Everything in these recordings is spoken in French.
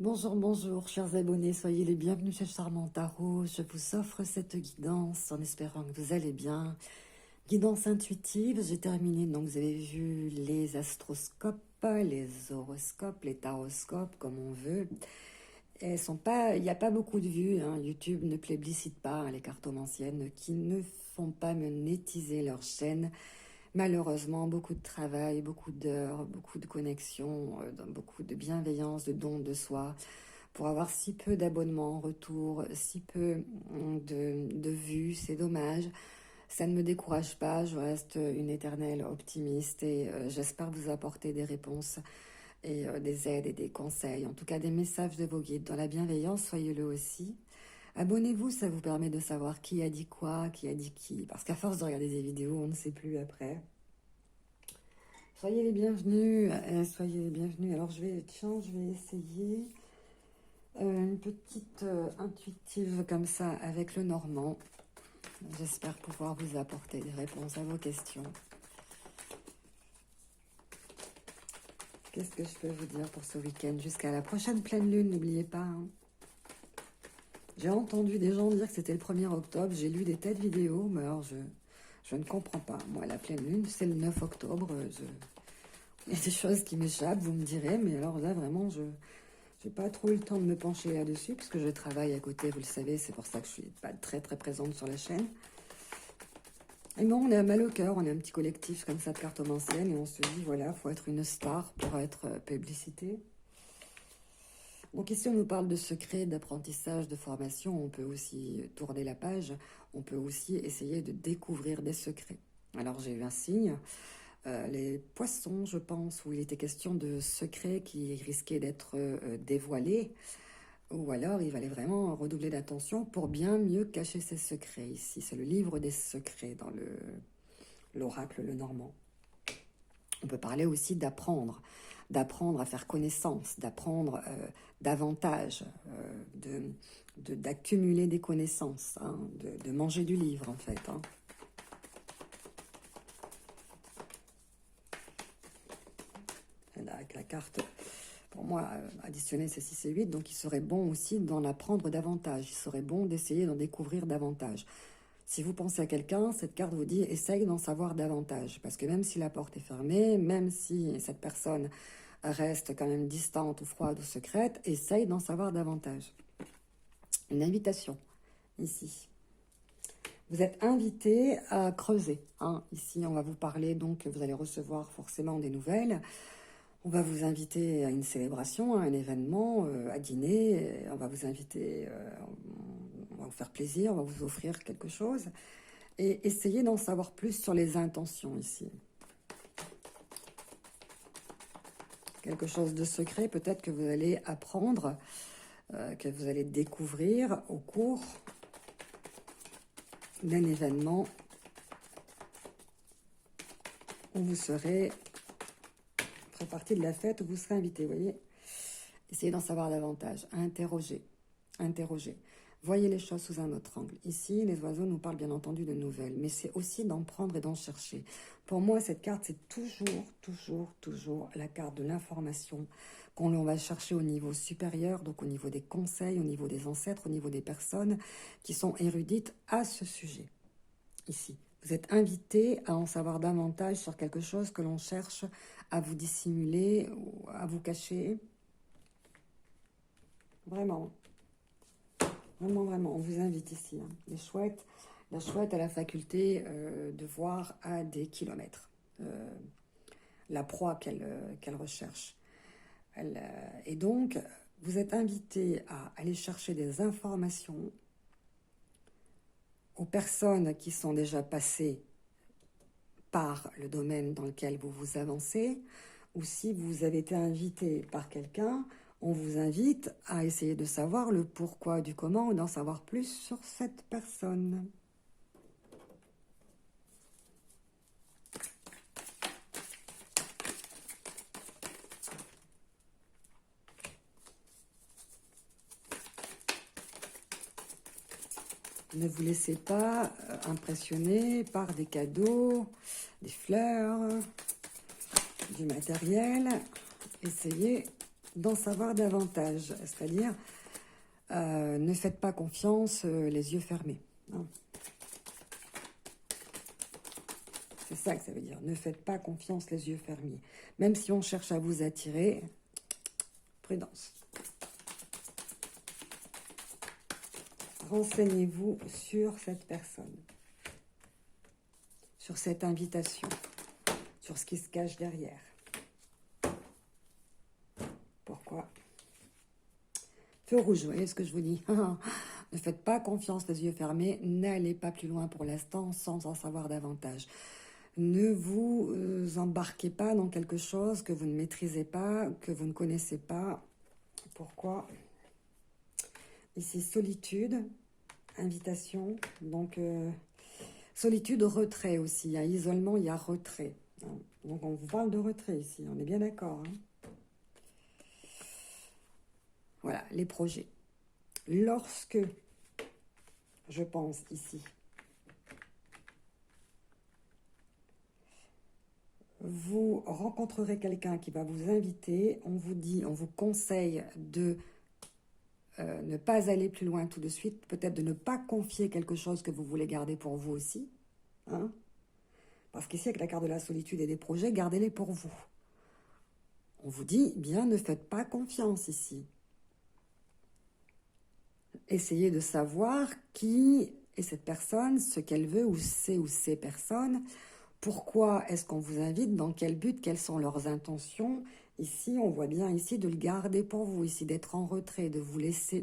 Bonjour, bonjour, chers abonnés, soyez les bienvenus chez Charmant Tarot. Je vous offre cette guidance en espérant que vous allez bien. Guidance intuitive, j'ai terminé, donc vous avez vu les astroscopes, les horoscopes, les taroscopes, comme on veut. Elles sont pas, il n'y a pas beaucoup de vues, hein. YouTube ne plébiscite pas, hein, les cartomanciennes qui ne font pas monétiser leur chaîne. Malheureusement, beaucoup de travail, beaucoup d'heures, beaucoup de connexions, beaucoup de bienveillance, de dons de soi, pour avoir si peu d'abonnements en retour, si peu de vues, c'est dommage. Ça ne me décourage pas, je reste une éternelle optimiste et j'espère vous apporter des réponses et des aides et des conseils, en tout cas des messages de vos guides. Dans la bienveillance, soyez-le aussi. Abonnez-vous, ça vous permet de savoir qui a dit quoi, qui a dit qui, parce qu'à force de regarder des vidéos, on ne sait plus après. Soyez les bienvenus, soyez les bienvenus. Alors je vais essayer une petite intuitive comme ça avec le normand. J'espère pouvoir vous apporter des réponses à vos questions. Qu'est-ce que je peux vous dire pour ce week-end jusqu'à la prochaine pleine lune, n'oubliez pas. Hein. J'ai entendu des gens dire que c'était le 1er octobre, j'ai lu des tas de vidéos, mais alors je ne comprends pas. Moi, la pleine lune, c'est le 9 octobre. Il y a des choses qui m'échappent, vous me direz, mais alors là, vraiment, je n'ai pas trop eu le temps de me pencher là-dessus, parce que je travaille à côté, vous le savez, c'est pour ça que je suis pas très très présente sur la chaîne. Et non, on est à mal au cœur, on est un petit collectif comme ça de cartomanciennes, et on se dit, voilà, il faut être une star pour être publicité. Donc ici, on nous parle de secrets, d'apprentissage, de formation. On peut aussi tourner la page. On peut aussi essayer de découvrir des secrets. Alors, j'ai eu un signe. Les poissons, je pense, où il était question de secrets qui risquaient d'être dévoilés. Ou alors, il fallait vraiment redoubler d'attention pour bien mieux cacher ses secrets. Ici, c'est le livre des secrets dans l'oracle le normand. On peut parler aussi d'apprendre à faire connaissance, d'apprendre davantage, d'accumuler des connaissances, hein, de manger du livre en fait. Hein. La carte, pour moi, additionner c'est 6 et 8, donc il serait bon aussi d'en apprendre davantage, il serait bon d'essayer d'en découvrir davantage. Si vous pensez à quelqu'un, cette carte vous dit « essaye d'en savoir davantage ». Parce que même si la porte est fermée, même si cette personne reste quand même distante ou froide ou secrète, essaye d'en savoir davantage. Une invitation, ici. Vous êtes invité à creuser. Hein. Ici, on va vous parler, donc vous allez recevoir forcément des nouvelles. On va vous inviter à une célébration, à un événement, à dîner. On va vous inviter, on va vous faire plaisir, on va vous offrir quelque chose. Et essayez d'en savoir plus sur les intentions ici. Quelque chose de secret, peut-être que vous allez apprendre, que vous allez découvrir au cours d'un événement où vous serez, ferez partie de la fête, où vous serez invité, vous voyez. Essayez d'en savoir davantage, interrogez, interrogez. Voyez les choses sous un autre angle. Ici, les oiseaux nous parlent bien entendu de nouvelles, mais c'est aussi d'en prendre et d'en chercher. Pour moi, cette carte, c'est toujours la carte de l'information qu'on va chercher au niveau supérieur, donc au niveau des conseils, au niveau des ancêtres, au niveau des personnes qui sont érudites à ce sujet. Ici, vous êtes invité à en savoir davantage sur quelque chose que l'on cherche à vous dissimuler ou à vous cacher. Vraiment. Vraiment, on vous invite ici. Hein. La chouette a la faculté de voir à des kilomètres la proie qu'elle recherche. Et donc, vous êtes invité à aller chercher des informations aux personnes qui sont déjà passées par le domaine dans lequel vous vous avancez, ou si vous avez été invité par quelqu'un, on vous invite à essayer de savoir le pourquoi du comment ou d'en savoir plus sur cette personne. Ne vous laissez pas impressionner par des cadeaux, des fleurs, du matériel. Essayez d'en savoir davantage. C'est-à-dire, ne faites pas confiance les yeux fermés. Hein. C'est ça que ça veut dire. Ne faites pas confiance les yeux fermés. Même si on cherche à vous attirer, prudence. Renseignez-vous sur cette personne, sur cette invitation, sur ce qui se cache derrière. Pourquoi? Feu rouge, vous voyez ce que je vous dis? Ne faites pas confiance les yeux fermés, n'allez pas plus loin pour l'instant sans en savoir davantage. Ne vous embarquez pas dans quelque chose que vous ne maîtrisez pas, que vous ne connaissez pas. Pourquoi? Ici, solitude, invitation, donc solitude, retrait aussi. Il y a isolement, il y a retrait. Hein. Donc on vous parle de retrait ici, on est bien d'accord. Hein. Voilà, les projets. Lorsque, je pense ici, vous rencontrerez quelqu'un qui va vous inviter, on vous dit, on vous conseille de ne pas aller plus loin tout de suite, peut-être de ne pas confier quelque chose que vous voulez garder pour vous aussi. Hein? Parce qu'ici, avec la carte de la solitude et des projets, gardez-les pour vous. On vous dit, bien, ne faites pas confiance ici. Essayez de savoir qui est cette personne, ce qu'elle veut, ou ces personnes. Pourquoi est-ce qu'on vous invite? Dans quel but? Quelles sont leurs intentions? Ici, on voit bien ici de le garder pour vous, ici d'être en retrait, de vous laisser...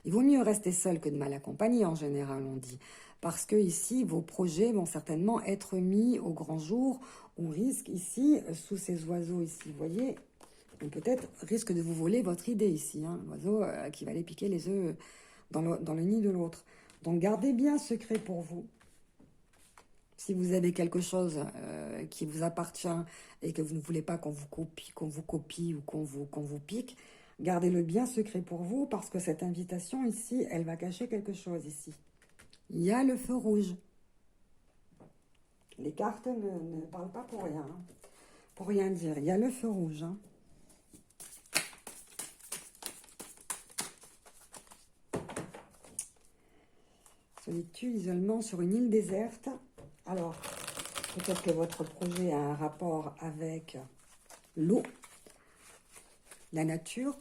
Il vaut mieux rester seul que de mal accompagné, en général, on dit. Parce que ici, vos projets vont certainement être mis au grand jour, ou risque ici, sous ces oiseaux ici, vous voyez, peut-être risque de vous voler votre idée ici, hein, l'oiseau qui va aller piquer les œufs dans le nid de l'autre. Donc, gardez bien secret pour vous. Si vous avez quelque chose qui vous appartient et que vous ne voulez pas qu'on vous copie ou qu'on vous pique, gardez-le bien secret pour vous parce que cette invitation ici, elle va cacher quelque chose ici. Il y a le feu rouge. Les cartes ne parlent pas pour rien. Hein. Pour rien dire. Il y a le feu rouge. Hein. Solitude, isolement sur une île déserte. Alors, peut-être que votre projet a un rapport avec l'eau, la nature,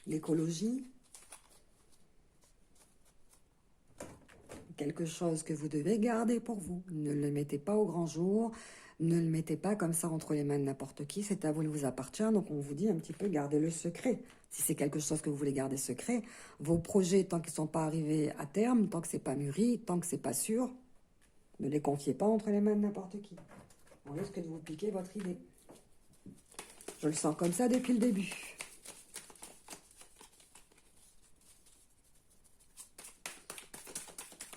l'écologie, quelque chose que vous devez garder pour vous. Ne le mettez pas au grand jour, ne le mettez pas comme ça entre les mains de n'importe qui, c'est à vous, il vous appartient, donc on vous dit un petit peu gardez le secret. Si c'est quelque chose que vous voulez garder secret, vos projets, tant qu'ils ne sont pas arrivés à terme, tant que c'est pas mûri, tant que c'est pas sûr, ne les confiez pas entre les mains de n'importe qui. On risque de vous piquer votre idée. Je le sens comme ça depuis le début.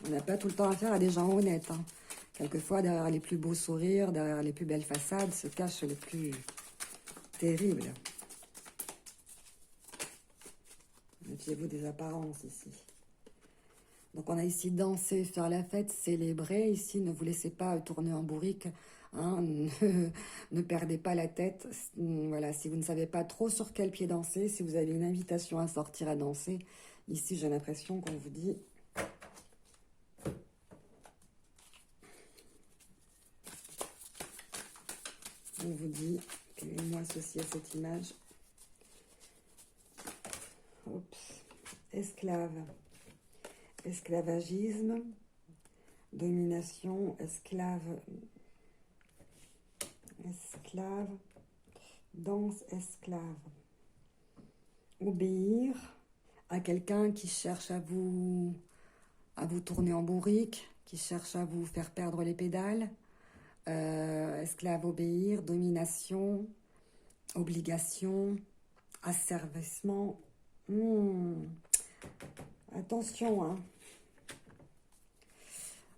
On n'a pas tout le temps affaire à des gens honnêtes. Hein. Quelquefois, derrière les plus beaux sourires, derrière les plus belles façades, se cachent les plus terribles. Méfiez-vous des apparences ici. Donc on a ici dansé, faire la fête, célébrer. Ici, ne vous laissez pas tourner en bourrique. Hein, ne perdez pas la tête. Voilà, si vous ne savez pas trop sur quel pied danser, si vous avez une invitation à sortir à danser, ici j'ai l'impression qu'on vous dit... On vous dit, quel est le mot associé à cette image? Oups, esclave. Esclavagisme, domination, esclave, danse esclave. Obéir à quelqu'un qui cherche à vous tourner en bourrique, qui cherche à vous faire perdre les pédales. Esclave, obéir, domination, obligation, asservissement. Attention, hein.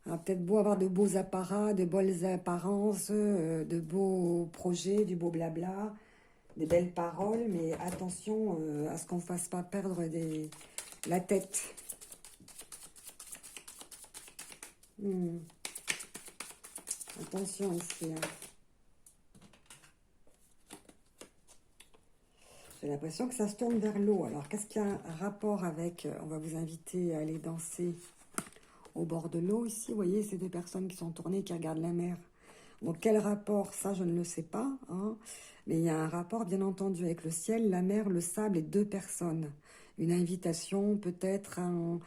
Peut-être beau avoir de beaux apparats, de belles apparences, de beaux projets, du beau blabla, des belles paroles, mais attention à ce qu'on ne fasse pas perdre la tête. Attention ici. Hein. J'ai l'impression que ça se tourne vers l'eau. Alors, qu'est-ce qu'il y a un rapport avec... On va vous inviter à aller danser au bord de l'eau ici. Vous voyez, ces deux personnes qui sont tournées, qui regardent la mer. Donc, quel rapport? Ça, je ne le sais pas. Hein. Mais il y a un rapport, bien entendu, avec le ciel, la mer, le sable et deux personnes. Une invitation, peut-être un...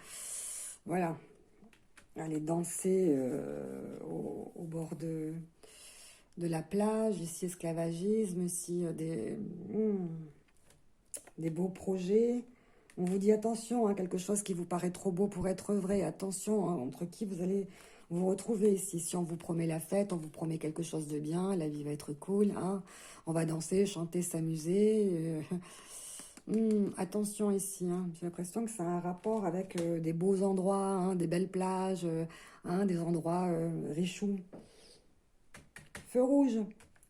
Voilà. Aller danser au bord de la plage. Ici, esclavagisme. Ici, des beaux projets. On vous dit attention, hein, quelque chose qui vous paraît trop beau pour être vrai. Attention, hein, entre qui vous allez vous retrouver ici. Si on vous promet la fête, on vous promet quelque chose de bien, la vie va être cool. Hein. On va danser, chanter, s'amuser. Attention ici, hein. J'ai l'impression que ça a un rapport avec des beaux endroits, hein, des belles plages, hein, des endroits richoux. Feu rouge.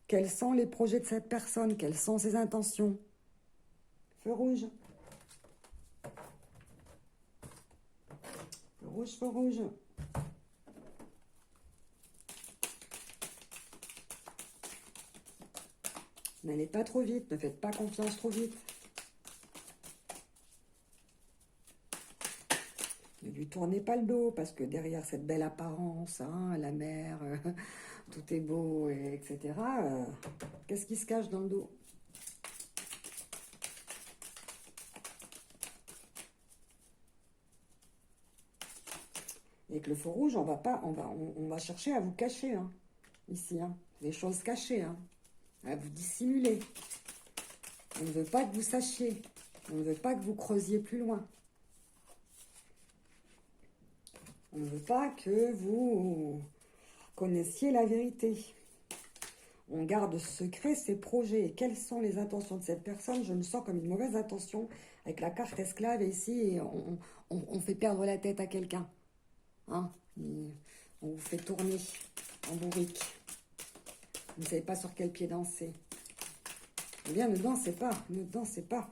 Quels sont les projets de cette personne? Quelles sont ses intentions? Feu rouge. Feu rouge, feu rouge. N'allez pas trop vite, ne faites pas confiance trop vite. Ne lui tournez pas le dos, parce que derrière cette belle apparence, hein, la mer, tout est beau, etc. Qu'est-ce qui se cache dans le dos? Avec le feu rouge, on va chercher à vous cacher, hein, ici, hein, des choses cachées, hein, à vous dissimuler. On ne veut pas que vous sachiez, on ne veut pas que vous creusiez plus loin. On ne veut pas que vous connaissiez la vérité. On garde secret ses projets. Et quelles sont les intentions de cette personne? Je me sens comme une mauvaise intention avec la carte esclave et ici, et on fait perdre la tête à quelqu'un. Hein? On vous fait tourner en bourrique. Vous ne savez pas sur quel pied danser. Eh bien, ne dansez pas, ne dansez pas.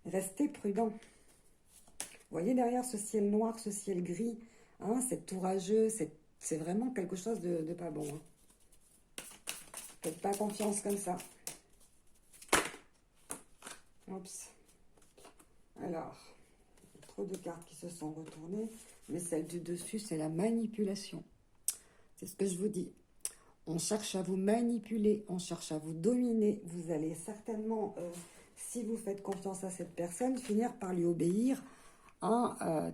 Restez prudent. Vous voyez derrière ce ciel noir, ce ciel gris, hein, c'est orageux, c'est vraiment quelque chose de pas bon. Hein. Faites pas confiance comme ça. Oups. Alors, trop de cartes qui se sont retournées, mais celle du dessus, c'est la manipulation. C'est ce que je vous dis. On cherche à vous manipuler, on cherche à vous dominer. Vous allez certainement, si vous faites confiance à cette personne, finir par lui obéir. Hein,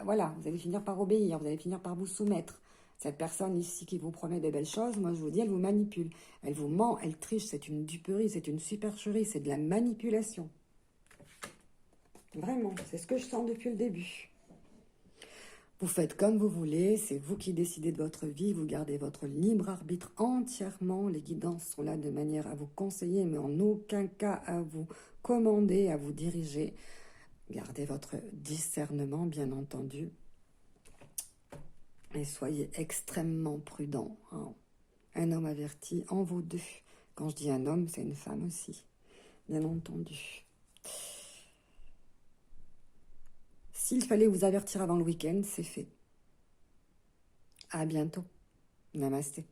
voilà, vous allez finir par obéir, vous allez finir par vous soumettre. Cette personne ici qui vous promet des belles choses, moi je vous dis, elle vous manipule. Elle vous ment, elle triche, c'est une duperie, c'est une supercherie, c'est de la manipulation. Vraiment, c'est ce que je sens depuis le début. Vous faites comme vous voulez, c'est vous qui décidez de votre vie, vous gardez votre libre arbitre entièrement. Les guidances sont là de manière à vous conseiller, mais en aucun cas à vous commander, à vous diriger. Gardez votre discernement, bien entendu. Et soyez extrêmement prudent. Hein. Un homme averti en vaut deux. Quand je dis un homme, c'est une femme aussi, bien entendu. S'il fallait vous avertir avant le week-end, c'est fait. À bientôt. Namasté.